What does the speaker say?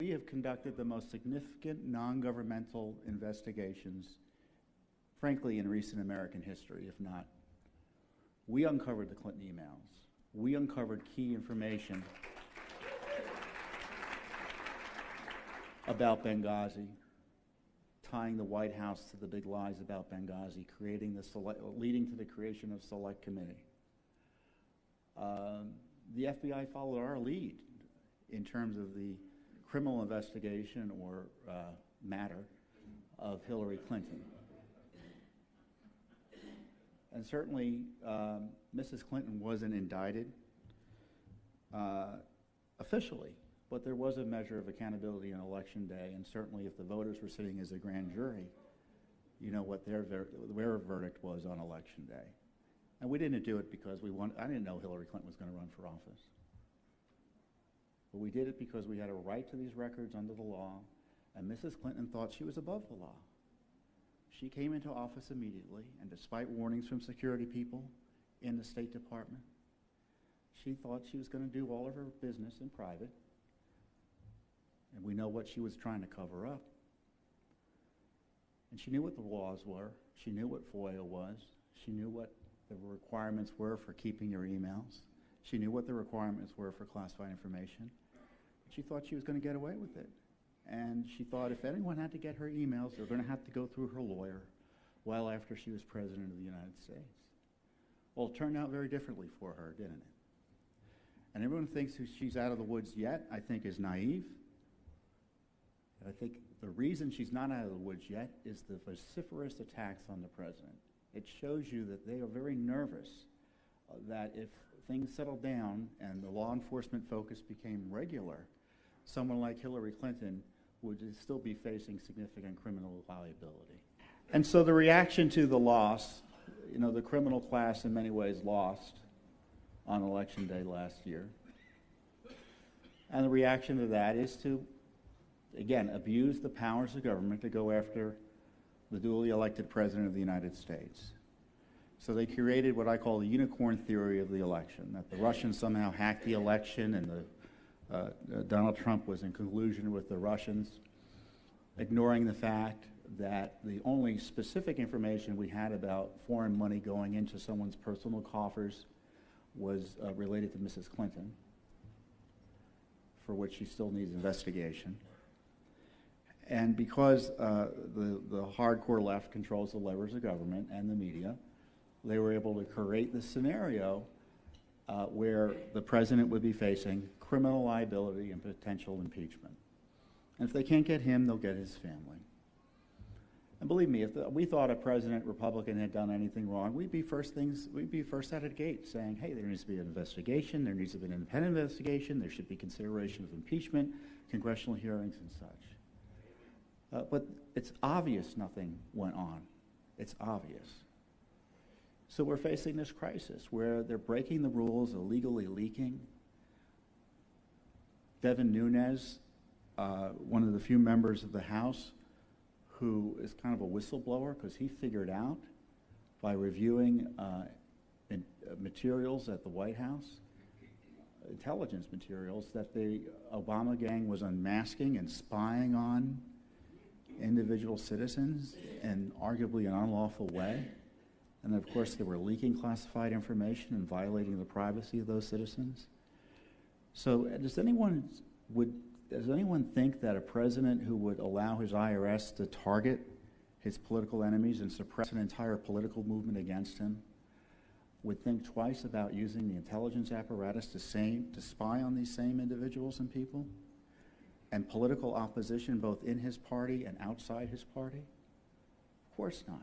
We have conducted the most significant non-governmental investigations, frankly, in recent American history, if not. We uncovered the Clinton emails. We uncovered key information about Benghazi, tying the White House to the big lies about Benghazi, leading to the creation of Select Committee. The FBI followed our lead in terms of the criminal investigation or matter of Hillary Clinton. And certainly, Mrs. Clinton wasn't indicted officially, but there was a measure of accountability on Election Day, and certainly if the voters were sitting as a grand jury, you know what their verdict was on Election Day. And we didn't do it because I didn't know Hillary Clinton was going to run for office. But we did it because we had a right to these records under the law, and Mrs. Clinton thought she was above the law. She came into office immediately, and despite warnings from security people in the State Department, she thought she was going to do all of her business in private, and we know what she was trying to cover up. And she knew what the laws were. She knew what FOIA was. She knew what the requirements were for keeping your emails. She knew what the requirements were for classified information. She thought she was going to get away with it. And she thought if anyone had to get her emails, they were going to have to go through her lawyer well after she was president of the United States. Well, it turned out very differently for her, didn't it? And everyone thinks she's out of the woods yet, I think, is naive. I think the reason she's not out of the woods yet is the vociferous attacks on the president. It shows you that they are very nervous that if things settled down and the law enforcement focus became regular, someone like Hillary Clinton would still be facing significant criminal liability. And so the reaction to the loss, you know, the criminal class in many ways lost on Election Day last year. And the reaction to that is to, again, abuse the powers of government to go after the duly elected president of the United States. So they created what I call the unicorn theory of the election, that the Russians somehow hacked the election and Donald Trump was in collusion with the Russians, ignoring the fact that the only specific information we had about foreign money going into someone's personal coffers was related to Mrs. Clinton, for which she still needs investigation. And because the hardcore left controls the levers of government and the media, they were able to create this scenario where the president would be facing criminal liability and potential impeachment. And if they can't get him, they'll get his family. And believe me, if we thought a president Republican had done anything wrong, we'd be first out of the gate saying, hey, there needs to be an investigation, there needs to be an independent investigation, there should be consideration of impeachment, congressional hearings and such. But it's obvious nothing went on. It's obvious. So we're facing this crisis where they're breaking the rules, illegally leaking. Devin Nunes, one of the few members of the House who is kind of a whistleblower because he figured out by reviewing materials at the White House, intelligence materials, that the Obama gang was unmasking and spying on individual citizens in arguably an unlawful way. And of course, they were leaking classified information and violating the privacy of those citizens. So does anyone think that a president who would allow his IRS to target his political enemies and suppress an entire political movement against him would think twice about using the intelligence apparatus to spy on these same individuals and people? And political opposition both in his party and outside his party? Of course not.